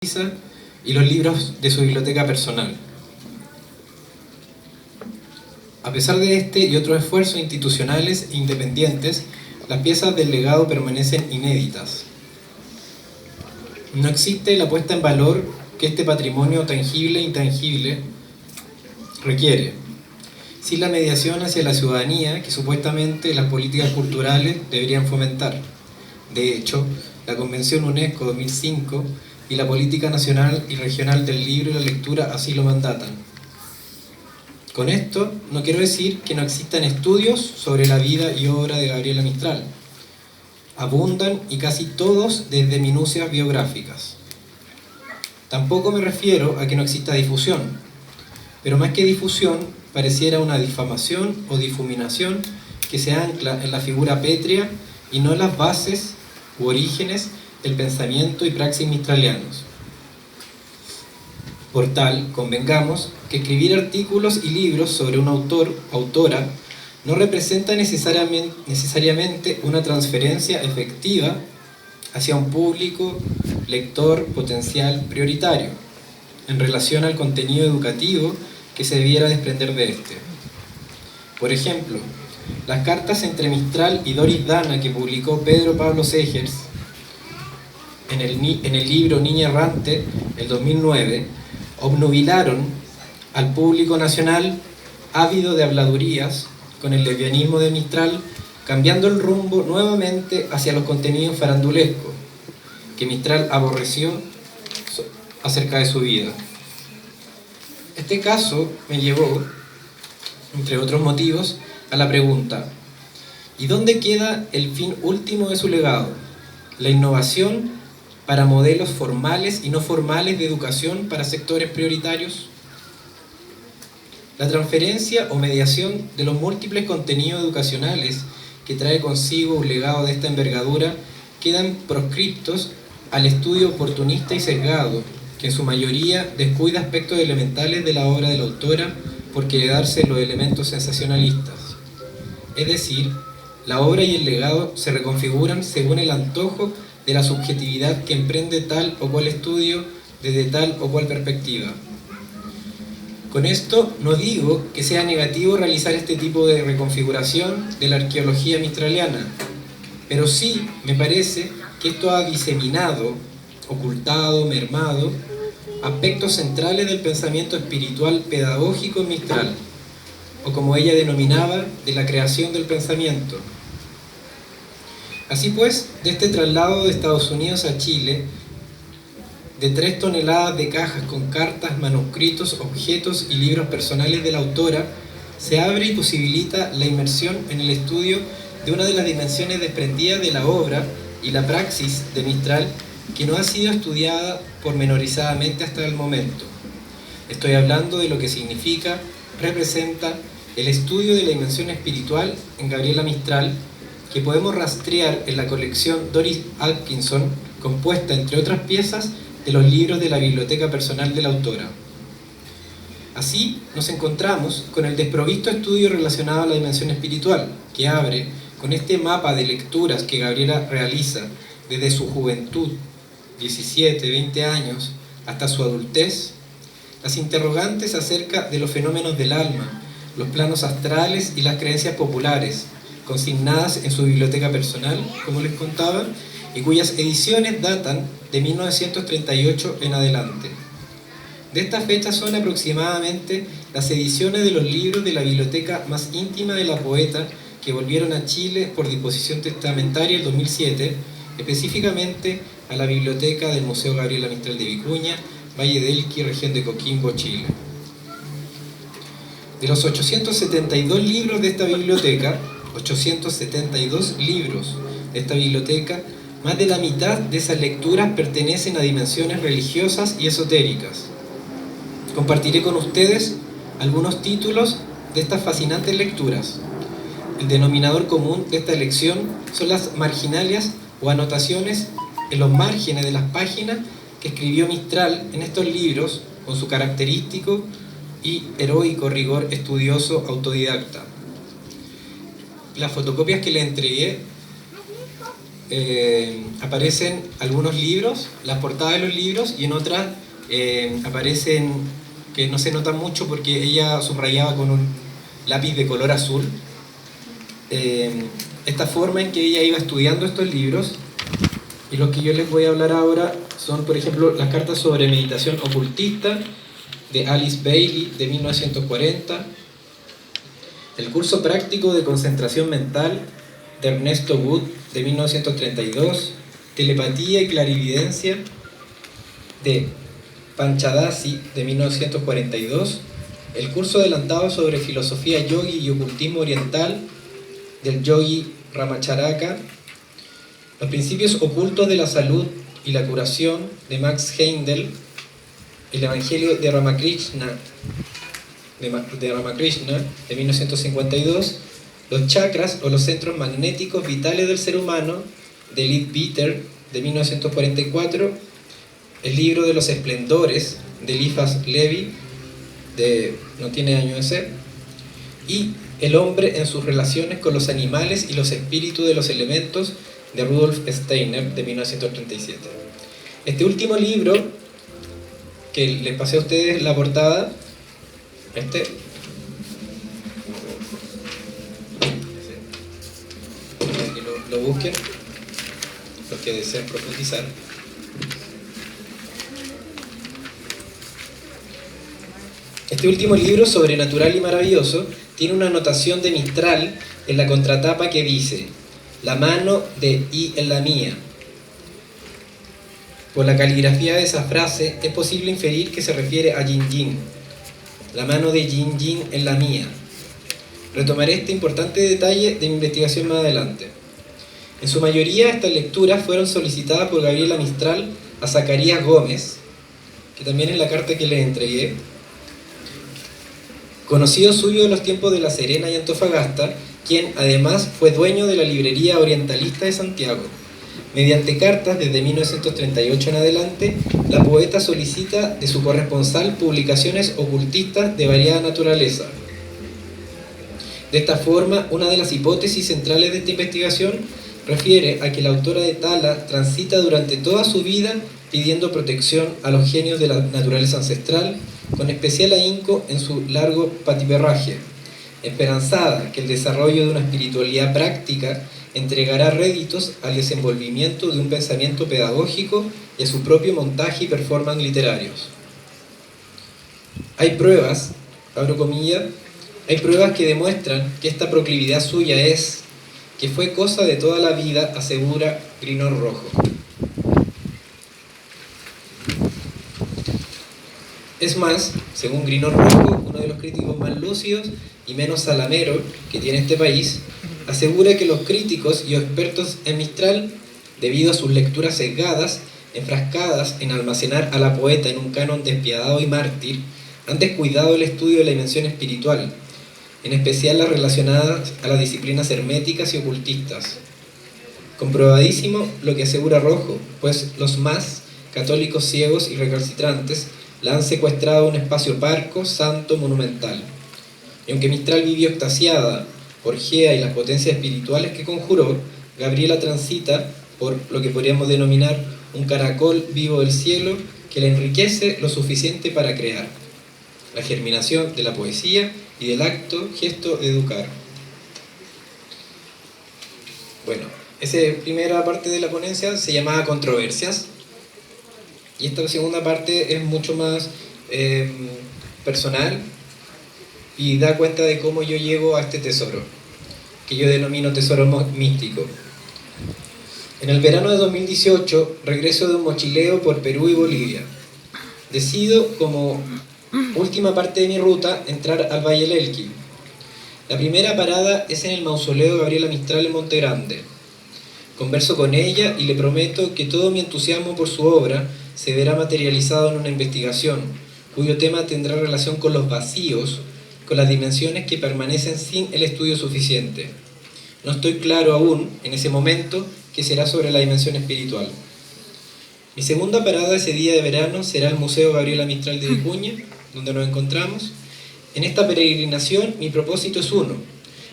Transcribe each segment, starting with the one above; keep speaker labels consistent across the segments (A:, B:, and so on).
A: y los libros de su biblioteca personal. A pesar de este y otros esfuerzos institucionales e independientes, las piezas del legado permanecen inéditas. No existe la puesta en valor que este patrimonio tangible e intangible requiere, sin la mediación hacia la ciudadanía que supuestamente las políticas culturales deberían fomentar. De hecho, la Convención UNESCO 2005 y la Política Nacional y Regional del Libro y la Lectura así lo mandatan. Con esto no quiero decir que no existan estudios sobre la vida y obra de Gabriela Mistral. Abundan y casi todos desde minucias biográficas. Tampoco me refiero a que no exista difusión, pero más que difusión pareciera una difamación o difuminación que se ancla en la figura pétrea y no en las bases u orígenes del pensamiento y praxis mistralianos. Por tal, convengamos que escribir artículos y libros sobre un autor, autora, no representa necesariamente una transferencia efectiva hacia un público lector potencial prioritario, en relación al contenido educativo que se debiera desprender de este. Por ejemplo, las cartas entre Mistral y Doris Dana que publicó Pedro Pablo Segers en el libro Niña Errante, el 2009, obnubilaron al público nacional ávido de habladurías con el lesbianismo de Mistral, cambiando el rumbo nuevamente hacia los contenidos farandulescos que Mistral aborreció acerca de su vida. Este caso me llevó, entre otros motivos, a la pregunta: ¿y dónde queda el fin último de su legado? La innovación para modelos formales y no formales de educación para sectores prioritarios. La transferencia o mediación de los múltiples contenidos educacionales que trae consigo un legado de esta envergadura quedan proscriptos al estudio oportunista y sesgado, que en su mayoría descuida aspectos elementales de la obra de la autora por quedarse los elementos sensacionalistas. Es decir, la obra y el legado se reconfiguran según el antojo de la subjetividad que emprende tal o cual estudio desde tal o cual perspectiva. Con esto no digo que sea negativo realizar este tipo de reconfiguración de la arqueología mistraliana, pero sí me parece que esto ha diseminado, ocultado, mermado aspectos centrales del pensamiento espiritual pedagógico en Mistral, o como ella denominaba, de la creación del pensamiento. Así pues, de este traslado de Estados Unidos a Chile, de 3 toneladas de cajas con cartas, manuscritos, objetos y libros personales de la autora, se abre y posibilita la inmersión en el estudio de una de las dimensiones desprendidas de la obra y la praxis de Mistral que no ha sido estudiada pormenorizadamente hasta el momento. Estoy hablando de lo que significa, representa el estudio de la dimensión espiritual en Gabriela Mistral, que podemos rastrear en la colección Doris Atkinson, compuesta, entre otras piezas, de los libros de la biblioteca personal de la autora. Así nos encontramos con el desprovisto estudio relacionado a la dimensión espiritual, que abre, con este mapa de lecturas que Gabriela realiza desde su juventud, 17, 20 años, hasta su adultez, las interrogantes acerca de los fenómenos del alma, los planos astrales y las creencias populares, consignadas en su biblioteca personal, como les contaba, y cuyas ediciones datan de 1938 en adelante. De esta fecha son aproximadamente las ediciones de los libros de la biblioteca más íntima de la poeta que volvieron a Chile por disposición testamentaria el 2007, específicamente a la biblioteca del Museo Gabriela Mistral de Vicuña, Valle del Elqui, región de Coquimbo, Chile. De los 872 libros de esta biblioteca, 872 libros de esta biblioteca, más de la mitad de esas lecturas pertenecen a dimensiones religiosas y esotéricas. Compartiré con ustedes algunos títulos de estas fascinantes lecturas. El denominador común de esta elección son las marginalias o anotaciones en los márgenes de las páginas que escribió Mistral en estos libros con su característico y heroico rigor estudioso autodidacta. Las fotocopias que le entregué aparecen algunos libros, las portadas de los libros, y en otras aparecen que no se notan mucho porque ella subrayaba con un lápiz de color azul esta forma en que ella iba estudiando estos libros. Y los que yo les voy a hablar ahora son, por ejemplo, las cartas sobre meditación ocultista de Alice Bailey de 1940, el curso práctico de concentración mental de Ernesto Wood de 1932, telepatía y clarividencia de Panchadasi de 1942, el curso adelantado sobre filosofía yogi y ocultismo oriental del yogi Ramacharaka, los principios ocultos de la salud y la curación de Max Heindel, el Evangelio de Ramakrishna de 1952, los chakras o los centros magnéticos vitales del ser humano de Leadbeater de 1944, el libro de los esplendores de Eliphas Levi de no tiene año de ser, y el hombre en sus relaciones con los animales y los espíritus de los elementos de Rudolf Steiner de 1937. Este último libro que les pasé a ustedes la portada, que lo busquen los que deseen profundizar. Este último libro, sobrenatural y maravilloso, tiene una anotación de Mistral en la contratapa que dice: la mano de I en la mía. Por la caligrafía de esa frase es posible inferir que se refiere a Yin Yin. La mano de Yin Yin en la mía. Retomaré este importante detalle de mi investigación más adelante. En su mayoría estas lecturas fueron solicitadas por Gabriela Mistral a Zacarías Gómez, que también en la carta que les entregué, conocido suyo de los tiempos de La Serena y Antofagasta, quien además fue dueño de la librería orientalista de Santiago. Mediante cartas desde 1938 en adelante, la poeta solicita de su corresponsal publicaciones ocultistas de variada naturaleza. De esta forma, una de las hipótesis centrales de esta investigación refiere a que la autora de Tala transita durante toda su vida pidiendo protección a los genios de la naturaleza ancestral, con especial ahínco en su largo patiperraje, esperanzada que el desarrollo de una espiritualidad práctica entregará réditos al desenvolvimiento de un pensamiento pedagógico y a su propio montaje y performance literarios. Hay pruebas, abro comillas, hay pruebas que demuestran que esta proclividad suya que fue cosa de toda la vida, asegura Grinor Rojo. Es más, según Grinor Rojo, uno de los críticos más lúcidos y menos salamero que tiene este país, asegura que los críticos y expertos en Mistral, debido a sus lecturas sesgadas, enfrascadas en almacenar a la poeta en un canon despiadado y mártir, han descuidado el estudio de la dimensión espiritual, en especial las relacionadas a las disciplinas herméticas y ocultistas. Comprobadísimo lo que asegura Rojo, pues los más católicos ciegos y recalcitrantes la han secuestrado a un espacio parco, santo, monumental. Y aunque Mistral vivió extasiada por Gea y las potencias espirituales que conjuró, Gabriela transita por lo que podríamos denominar un caracol vivo del cielo que la enriquece lo suficiente para crear. La germinación de la poesía y del gesto de educar. Bueno, esa primera parte de la ponencia se llamaba Controversias, y esta segunda parte es mucho más personal y da cuenta de cómo yo llego a este tesoro, que yo denomino tesoro místico. En el verano de 2018 regreso de un mochileo por Perú y Bolivia. Decido, como última parte de mi ruta, entrar al Valle del Elqui. La primera parada es en el mausoleo de Gabriela Mistral en Monte Grande. Converso con ella y le prometo que todo mi entusiasmo por su obra se verá materializado en una investigación, cuyo tema tendrá relación con los vacíos, con las dimensiones que permanecen sin el estudio suficiente. No estoy claro aún, en ese momento, que será sobre la dimensión espiritual. Mi segunda parada ese día de verano será el Museo Gabriela Mistral de Vicuña, donde nos encontramos. En esta peregrinación mi propósito es uno: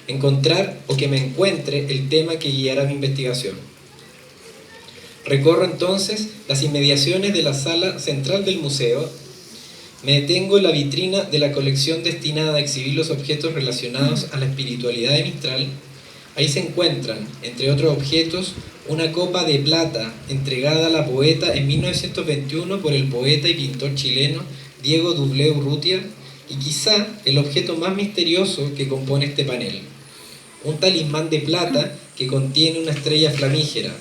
A: encontrar o que me encuentre el tema que guiará mi investigación. Recorro entonces las inmediaciones de la sala central del museo. Me detengo en la vitrina de la colección destinada a exhibir los objetos relacionados a la espiritualidad de Mistral. Ahí se encuentran, entre otros objetos, una copa de plata entregada a la poeta en 1921 por el poeta y pintor chileno Diego W. Urrutia, y quizá el objeto más misterioso que compone este panel, un talismán de plata que contiene una estrella flamígera,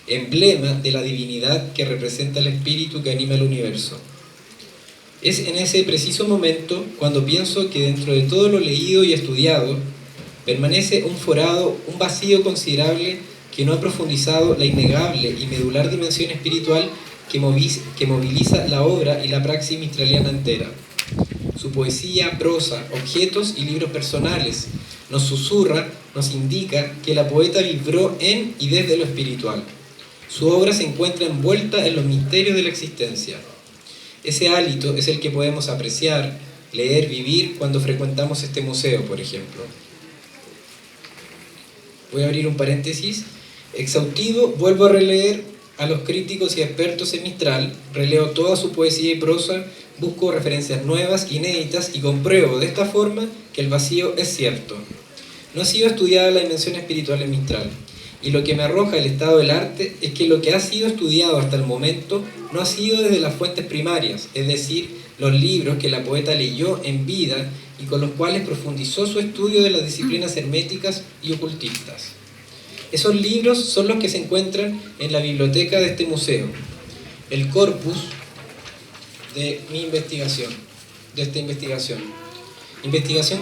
A: emblema de la divinidad que representa el espíritu que anima el universo. Es en ese preciso momento cuando pienso que dentro de todo lo leído y estudiado permanece un forado, un vacío considerable que no ha profundizado la innegable y medular dimensión espiritual que moviliza la obra y la praxis mistraliana entera. Su poesía, prosa, objetos y libros personales nos susurra, nos indica que la poeta vibró en y desde lo espiritual. Su obra se encuentra envuelta en los misterios de la existencia. Ese hálito es el que podemos apreciar, leer, vivir cuando frecuentamos este museo, por ejemplo. Voy a abrir un paréntesis. Exhaustivo, vuelvo a releer a los críticos y expertos en Mistral, releo toda su poesía y prosa, busco referencias nuevas, inéditas y compruebo de esta forma que el vacío es cierto. No ha sido estudiada la dimensión espiritual en Mistral, y lo que me arroja el estado del arte es que lo que ha sido estudiado hasta el momento no ha sido desde las fuentes primarias, es decir, los libros que la poeta leyó en vida y con los cuales profundizó su estudio de las disciplinas herméticas y ocultistas. Esos libros son los que se encuentran en la biblioteca de este museo, el corpus de mi investigación, de esta investigación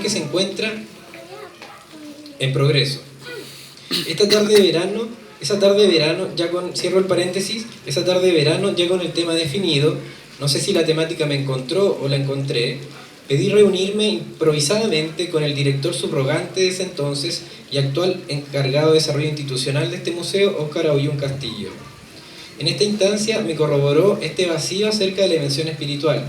A: que se encuentra en progreso. Esa tarde de verano, cierro el paréntesis, esa tarde de verano ya con el tema definido, no sé si la temática me encontró o la encontré, pedí reunirme improvisadamente con el director subrogante de ese entonces y actual encargado de desarrollo institucional de este museo, Óscar Aullón Castillo. En esta instancia me corroboró este vacío acerca de la dimensión espiritual.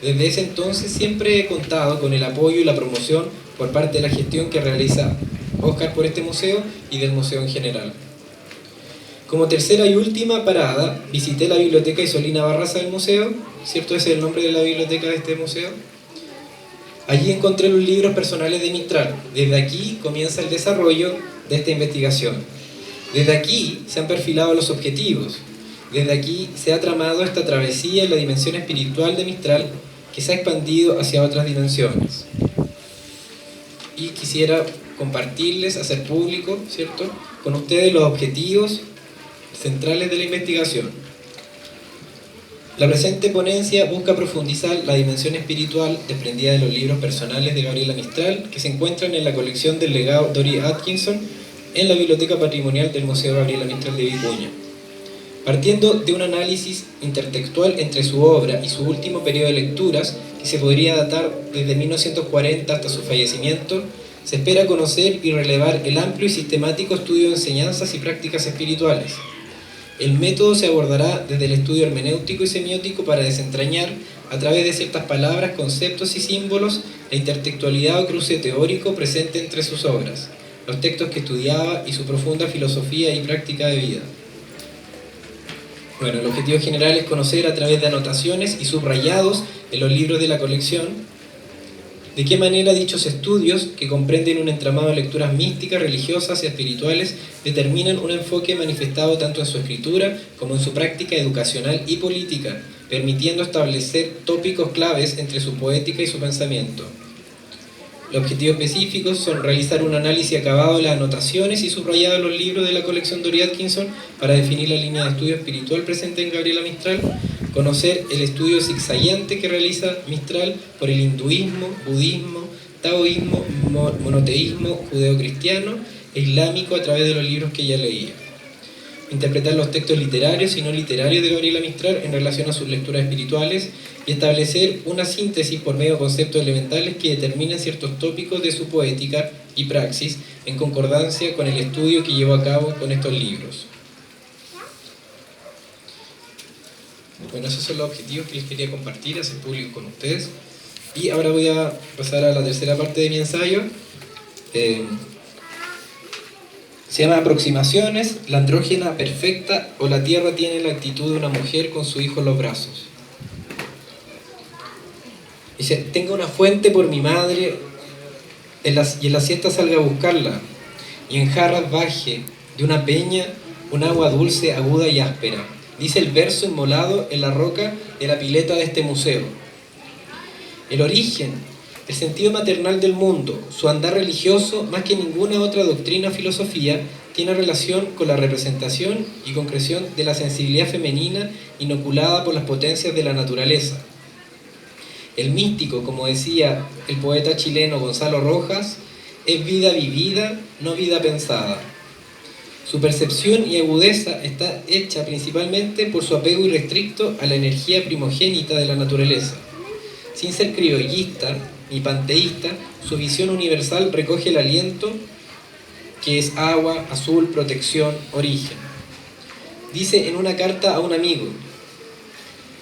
A: Desde ese entonces siempre he contado con el apoyo y la promoción por parte de la gestión que realiza Óscar por este museo y del museo en general. Como tercera y última parada, visité la biblioteca Isolina Barraza del museo, ¿cierto? Ese es el nombre de la biblioteca de este museo. Allí encontré los libros personales de Mistral. Desde aquí comienza el desarrollo de esta investigación. Desde aquí se han perfilado los objetivos. Desde aquí se ha tramado esta travesía en la dimensión espiritual de Mistral que se ha expandido hacia otras dimensiones. Y quisiera compartirles, hacer público, ¿cierto?, con ustedes los objetivos centrales de la investigación. La presente ponencia busca profundizar la dimensión espiritual desprendida de los libros personales de Gabriela Mistral, que se encuentran en la colección del legado Dori Atkinson en la Biblioteca Patrimonial del Museo Gabriela Mistral de Vicuña. Partiendo de un análisis intertextual entre su obra y su último periodo de lecturas, que se podría datar desde 1940 hasta su fallecimiento, se espera conocer y relevar el amplio y sistemático estudio de enseñanzas y prácticas espirituales. El método se abordará desde el estudio hermenéutico y semiótico para desentrañar, a través de ciertas palabras, conceptos y símbolos, la intertextualidad o cruce teórico presente entre sus obras, los textos que estudiaba y su profunda filosofía y práctica de vida. Bueno, el objetivo general es conocer a través de anotaciones y subrayados en los libros de la colección de qué manera dichos estudios, que comprenden un entramado de lecturas místicas, religiosas y espirituales, determinan un enfoque manifestado tanto en su escritura como en su práctica educacional y política, permitiendo establecer tópicos claves entre su poética y su pensamiento. Los objetivos específicos son realizar un análisis acabado de las anotaciones y subrayado de los libros de la colección Dori Atkinson para definir la línea de estudio espiritual presente en Gabriela Mistral, conocer el estudio zigzagueante que realiza Mistral por el hinduismo, budismo, taoísmo, monoteísmo judeocristiano e islámico a través de los libros que ella leía. Interpretar los textos literarios y no literarios de Gabriela Mistral en relación a sus lecturas espirituales y establecer una síntesis por medio de conceptos elementales que determinen ciertos tópicos de su poética y praxis en concordancia con el estudio que llevó a cabo con estos libros. Bueno, esos son los objetivos que les quería compartir, hacer público con ustedes. Y ahora voy a pasar a la tercera parte de mi ensayo. Se llama Aproximaciones, la andrógena perfecta o la Tierra tiene la actitud de una mujer con su hijo en los brazos. Dice, tenga una fuente por mi madre y en la siesta salga a buscarla, y en jarras baje de una peña un agua dulce, aguda y áspera. Dice el verso inmolado en la roca de la pileta de este museo. El origen, el sentido maternal del mundo, su andar religioso, más que ninguna otra doctrina o filosofía, tiene relación con la representación y concreción de la sensibilidad femenina inoculada por las potencias de la naturaleza. El místico, como decía el poeta chileno Gonzalo Rojas, es vida vivida, no vida pensada. Su percepción y agudeza está hecha principalmente por su apego irrestricto a la energía primogénita de la naturaleza. Sin ser criollista ni panteísta, su visión universal recoge el aliento que es agua, azul, protección, origen. Dice en una carta a un amigo,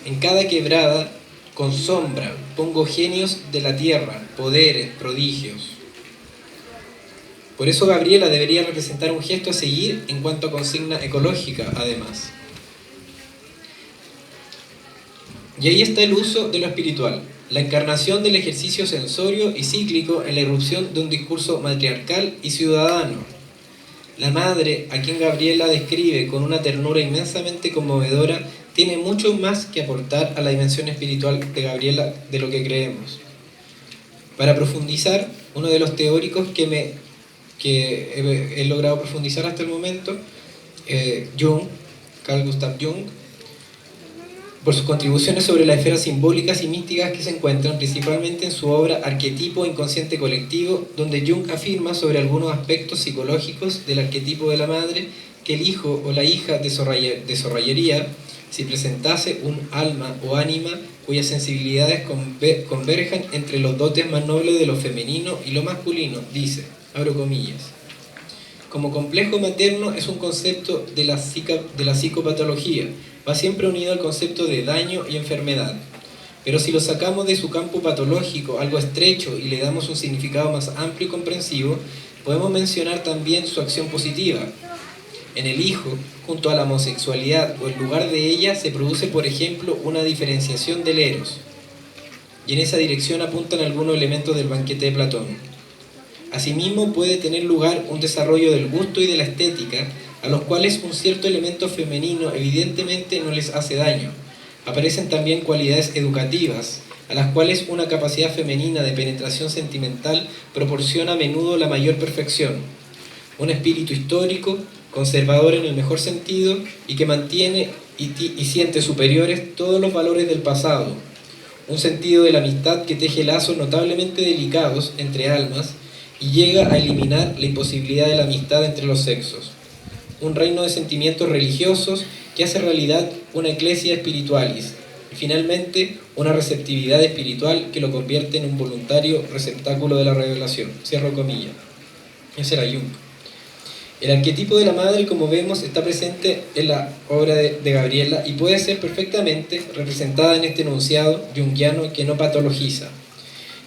A: en cada quebrada, con sombra, pongo genios de la tierra, poderes, prodigios. Por eso Gabriela debería representar un gesto a seguir en cuanto a consigna ecológica, además. Y ahí está el uso de lo espiritual, la encarnación del ejercicio sensorio y cíclico en la irrupción de un discurso matriarcal y ciudadano. La madre, a quien Gabriela describe con una ternura inmensamente conmovedora, tiene mucho más que aportar a la dimensión espiritual de Gabriela de lo que creemos. Para profundizar, uno de los teóricos que he logrado profundizar hasta el momento, Jung, Carl Gustav Jung, por sus contribuciones sobre las esferas simbólicas y místicas que se encuentran principalmente en su obra Arquetipo Inconsciente Colectivo, donde Jung afirma sobre algunos aspectos psicológicos del arquetipo de la madre que el hijo o la hija desarrollaría si presentase un alma o ánima cuyas sensibilidades converjan entre los dotes más nobles de lo femenino y lo masculino, dice, abro comillas. Como complejo materno es un concepto de la psicopatología, va siempre unido al concepto de daño y enfermedad. Pero si lo sacamos de su campo patológico, algo estrecho, y le damos un significado más amplio y comprensivo, podemos mencionar también su acción positiva. En el hijo, junto a la homosexualidad o en lugar de ella, se produce, por ejemplo, una diferenciación del eros. Y en esa dirección apuntan algunos elementos del banquete de Platón. Asimismo, puede tener lugar un desarrollo del gusto y de la estética, a los cuales un cierto elemento femenino evidentemente no les hace daño. Aparecen también cualidades educativas, a las cuales una capacidad femenina de penetración sentimental proporciona a menudo la mayor perfección. Un espíritu histórico, conservador en el mejor sentido, y que mantiene y siente superiores todos los valores del pasado. Un sentido de la amistad que teje lazos notablemente delicados entre almas y llega a eliminar la imposibilidad de la amistad entre los sexos. Un reino de sentimientos religiosos que hace realidad una ecclesia spiritualis, y finalmente una receptividad espiritual que lo convierte en un voluntario receptáculo de la revelación. Cierro comillas. Ese era Jung. El arquetipo de la madre, como vemos, está presente en la obra de Gabriela y puede ser perfectamente representada en este enunciado junguiano que no patologiza.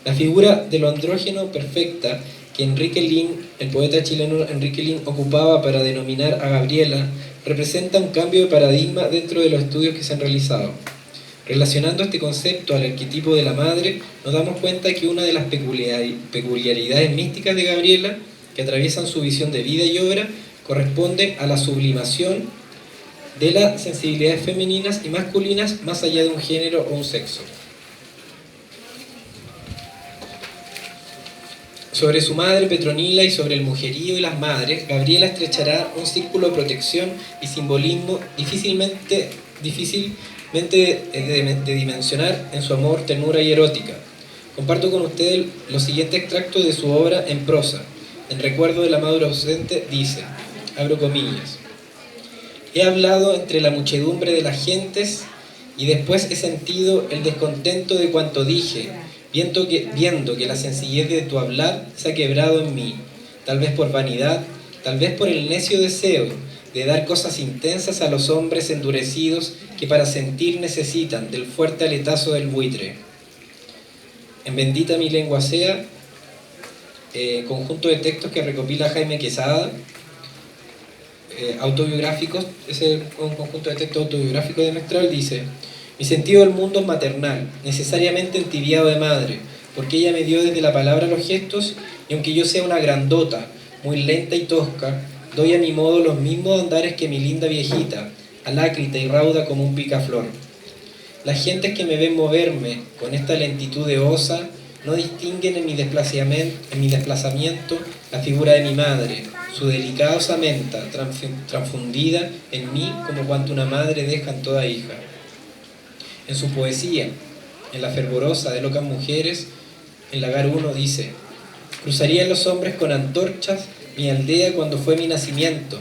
A: La figura de lo andrógeno perfecta que Enrique Lin, el poeta chileno Enrique Lin, ocupaba para denominar a Gabriela, representa un cambio de paradigma dentro de los estudios que se han realizado. Relacionando este concepto al arquetipo de la madre, nos damos cuenta que una de las peculiaridades místicas de Gabriela, que atraviesan su visión de vida y obra, corresponde a la sublimación de las sensibilidades femeninas y masculinas más allá de un género o un sexo. Sobre su madre Petronila y sobre el mujerío y las madres, Gabriela estrechará un círculo de protección y simbolismo difícilmente de dimensionar en su amor, ternura y erótica. Comparto con ustedes los siguientes extractos de su obra en prosa. En recuerdo de la madre ausente dice, abro comillas, he hablado entre la muchedumbre de las gentes y después he sentido el descontento de cuanto dije, viendo que la sencillez de tu hablar se ha quebrado en mí, tal vez por vanidad, tal vez por el necio deseo de dar cosas intensas a los hombres endurecidos que para sentir necesitan del fuerte aletazo del buitre. En Bendita mi lengua sea, conjunto de textos que recopila Jaime Quesada, autobiográficos, es un conjunto de textos autobiográficos de Mestral, dice: mi sentido del mundo es maternal, necesariamente entibiado de madre, porque ella me dio desde la palabra a los gestos, y aunque yo sea una grandota, muy lenta y tosca, doy a mi modo los mismos andares que mi linda viejita, alácrita y rauda como un picaflor. Las gentes que me ven moverme con esta lentitud de osa no distinguen en mi desplazamiento la figura de mi madre, su delicada osamenta transfundida en mí como cuanto una madre deja en toda hija. En su poesía, en la fervorosa de locas mujeres, en Lagar 1 dice: cruzarían los hombres con antorchas mi aldea cuando fue mi nacimiento,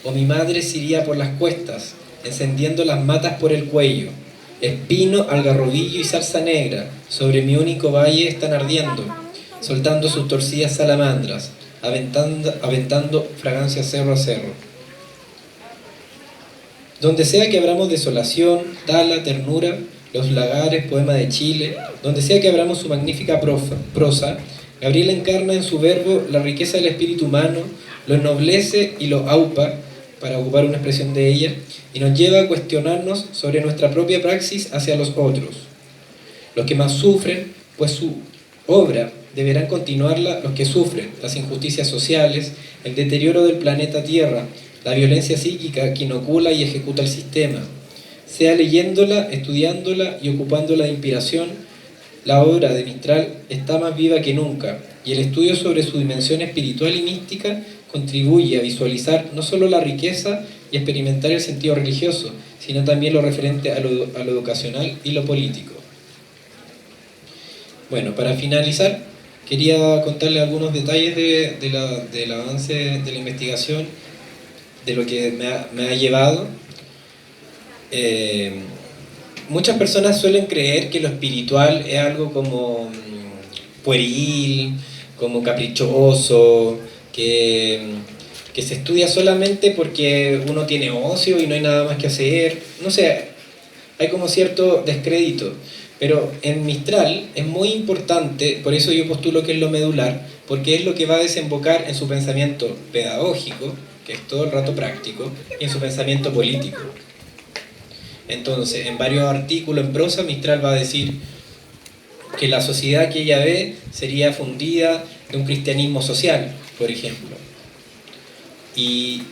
A: o mi madre se iría por las cuestas, encendiendo las matas por el cuello. Espino, algarrobillo y zarza negra sobre mi único valle están ardiendo, soltando sus torcidas salamandras, aventando fragancia cerro a cerro. Donde sea que abramos desolación, tala, ternura, los lagares, poema de Chile, donde sea que abramos su magnífica prosa, Gabriela encarna en su verbo la riqueza del espíritu humano, lo ennoblece y lo aupa, para ocupar una expresión de ella, y nos lleva a cuestionarnos sobre nuestra propia praxis hacia los otros. Los que más sufren, pues su obra deberán continuarla los que sufren las injusticias sociales, el deterioro del planeta Tierra, la violencia psíquica que inocula y ejecuta el sistema. Sea leyéndola, estudiándola y ocupándola de inspiración, la obra de Mistral está más viva que nunca, y el estudio sobre su dimensión espiritual y mística contribuye a visualizar no solo la riqueza y experimentar el sentido religioso, sino también lo referente a lo educacional y lo político. Bueno, para finalizar, quería contarles algunos detalles del avance de la investigación, de lo que me ha llevado. Muchas personas suelen creer que lo espiritual es algo como pueril, como caprichoso, que se estudia solamente porque uno tiene ocio y no hay nada más que hacer. No sé, hay como cierto descrédito. Pero en Mistral es muy importante, por eso yo postulo que es lo medular, porque es lo que va a desembocar en su pensamiento pedagógico, que es todo el rato práctico, y en su pensamiento político. Entonces, en varios artículos en prosa, Mistral va a decir que la sociedad que ella ve sería fundida de un cristianismo social, por ejemplo. Y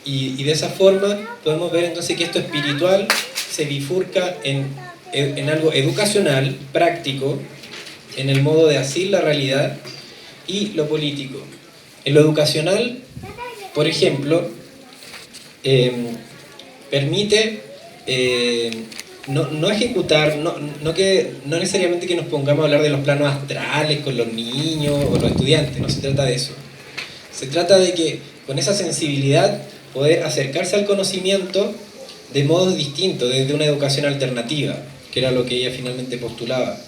A: de esa forma podemos ver entonces que esto espiritual se bifurca en algo educacional, práctico, en el modo de asir la realidad, y lo político. En lo educacional, por ejemplo, permite no ejecutar, no necesariamente que nos pongamos a hablar de los planos astrales con los niños o los estudiantes, no se trata de eso. Se trata de que con esa sensibilidad poder acercarse al conocimiento de modos distintos, desde una educación alternativa, que era lo que ella finalmente postulaba.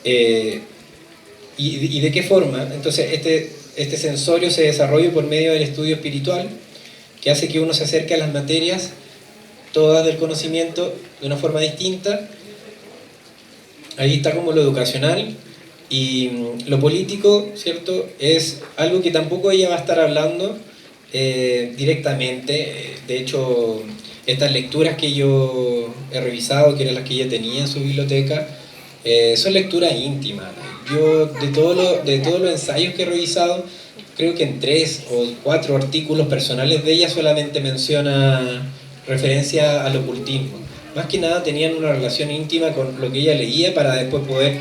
A: ¿Y de qué forma? Entonces este sensorio se desarrolla por medio del estudio espiritual, que hace que uno se acerque a las materias todas del conocimiento de una forma distinta. Ahí está como lo educacional. Y lo político, ¿cierto?, es algo que tampoco ella va a estar hablando directamente. De hecho, estas lecturas que yo he revisado, que eran las que ella tenía en su biblioteca, son lecturas íntimas. Yo, de todos los ensayos que he revisado, creo que en 3 o 4 artículos personales de ella solamente menciona referencia al ocultismo. Más que nada tenían una relación íntima con lo que ella leía para después poder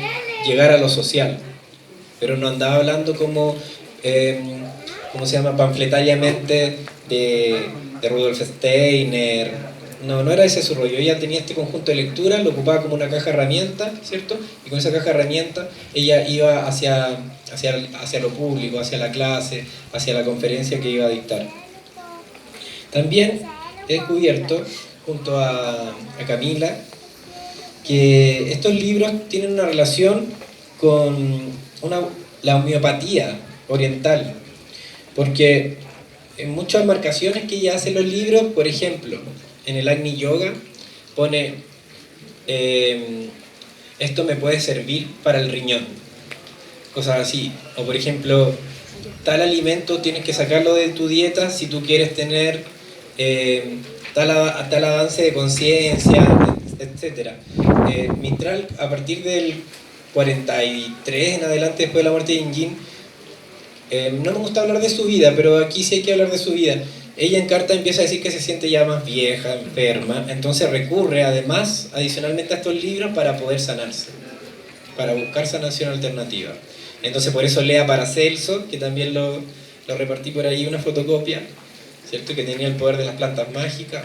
A: llegar a lo social. Pero no andaba hablando como, ¿cómo se llama?, panfletariamente de Rudolf Steiner. No era ese su rollo. Ella tenía este conjunto de lecturas, lo ocupaba como una caja herramienta, ¿cierto? Y con esa caja herramienta ella iba hacia lo público, hacia la clase, hacia la conferencia que iba a dictar. También he descubierto, junto a Camila, que estos libros tienen una relación con la homeopatía oriental, porque en muchas marcaciones que ella hace en los libros, por ejemplo, en el Agni Yoga pone esto me puede servir para el riñón, cosas así. O por ejemplo, tal alimento tienes que sacarlo de tu dieta si tú quieres tener tal avance de conciencia, etc. Mistral, a partir del 43 en adelante, después de la muerte de Yin, no me gusta hablar de su vida, pero aquí sí hay que hablar de su vida. Ella en carta empieza a decir que se siente ya más vieja, enferma, entonces recurre adicionalmente a estos libros para poder sanarse, para buscar sanación alternativa. Entonces por eso lea Paracelso, que también lo repartí por ahí, una fotocopia, ¿cierto? Que tenía el poder de las plantas mágicas.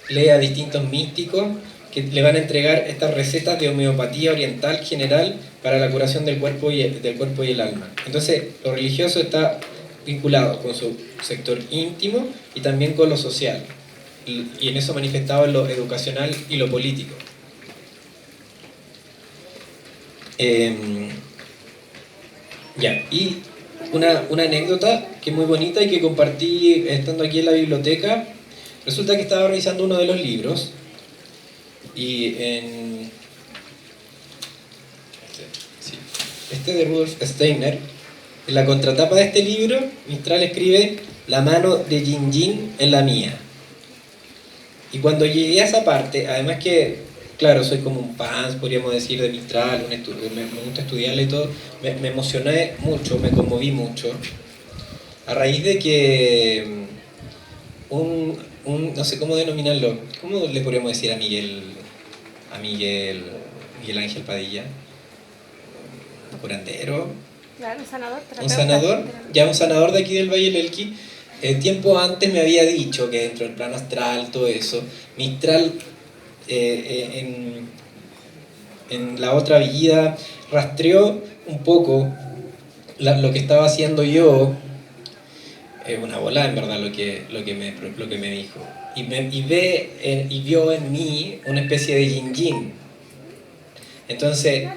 A: Lea distintos místicos que le van a entregar estas recetas de homeopatía oriental general para la curación del cuerpo y el alma. Entonces, lo religioso está vinculado con su sector íntimo y también con lo social, y en eso manifestado en lo educacional y lo político. Y una anécdota que es muy bonita y que compartí estando aquí en la biblioteca. Resulta que estaba revisando uno de los libros y este de Rudolf Steiner, en la contratapa de este libro, Mistral escribe: "La mano de Yin Yin en la mía". Y cuando llegué a esa parte, además que, claro, soy como un fan, podríamos decir, de Mistral, me gusta estudiarle y todo, me emocioné mucho, me conmoví mucho, a raíz de que no sé cómo denominarlo, ¿cómo le podríamos decir a Miguel Ángel Padilla? ¿Un curandero?
B: Claro, un sanador,
A: ¿Un sanador? Ya, un sanador de aquí del Valle del Elqui. Tiempo antes me había dicho que dentro del plano astral, todo eso, Mistral en la otra vida rastreó un poco lo que estaba haciendo yo. Es una bola en verdad lo que me dijo. Y vio en mí una especie de yin yin. Entonces,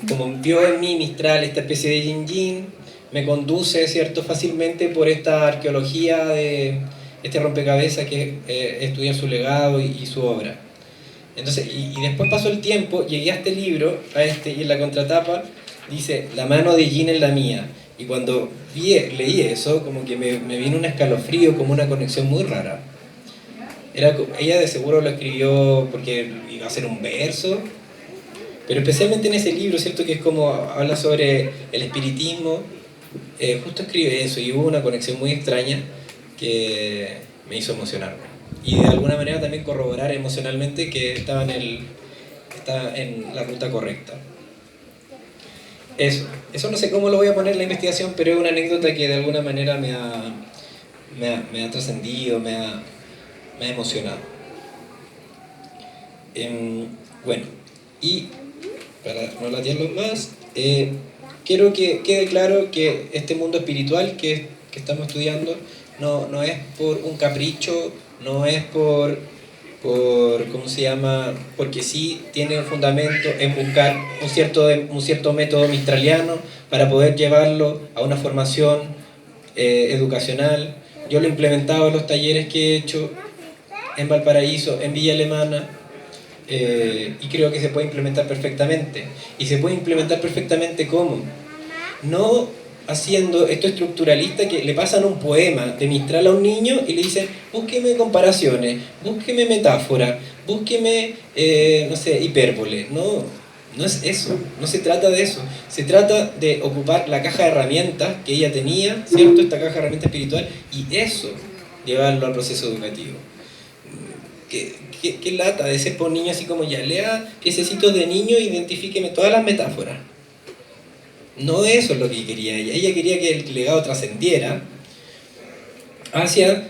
A: como vio en mí Mistral esta especie de yin yin, me conduce, ¿cierto?, fácilmente por esta arqueología de este rompecabezas que es estudiar su legado y su obra. Entonces, y después pasó el tiempo, llegué a este libro, y en la contratapa dice: "La mano de Yin en la mía". Y cuando leí eso, como que me vino un escalofrío, como una conexión muy rara. Ella de seguro lo escribió porque iba a ser un verso, pero especialmente en ese libro, ¿cierto?, que es como habla sobre el espiritismo, justo escribe eso, y hubo una conexión muy extraña que me hizo emocionarme. Y de alguna manera también corroborar emocionalmente que estaba en la ruta correcta. Eso no sé cómo lo voy a poner en la investigación, pero es una anécdota que de alguna manera me ha trascendido, me ha emocionado. Bueno, y para no latearlo más, quiero que quede claro que este mundo espiritual que estamos estudiando no es por un capricho, no es por ¿cómo se llama?, porque sí tiene un fundamento en buscar un cierto método mistraliano para poder llevarlo a una formación educacional. Yo lo he implementado en los talleres que he hecho en Valparaíso, en Villa Alemana, y creo que se puede implementar perfectamente. Y se puede implementar perfectamente ¿cómo? No haciendo esto estructuralista que le pasan un poema de Mistral a un niño y le dicen: búsqueme comparaciones, búsqueme metáfora, búsqueme, no sé, hipérbole. No es eso, no se trata de eso. Se trata de ocupar la caja de herramientas que ella tenía, ¿cierto?, esta caja de herramientas espiritual, y eso llevarlo al proceso educativo. ¿Qué lata de ser por niño así como ya lea piececitos de niño, identifíqueme todas las metáforas? No, eso es lo que quería ella. Ella quería que el legado trascendiera hacia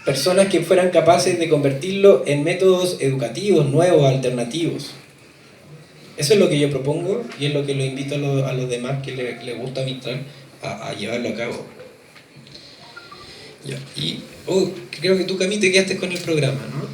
A: personas que fueran capaces de convertirlo en métodos educativos, nuevos, alternativos. Eso es lo que yo propongo y es lo que lo invito a los demás que les gusta Mistral a llevarlo a cabo. Y creo que tú, Cami, te quedaste con el programa, ¿no?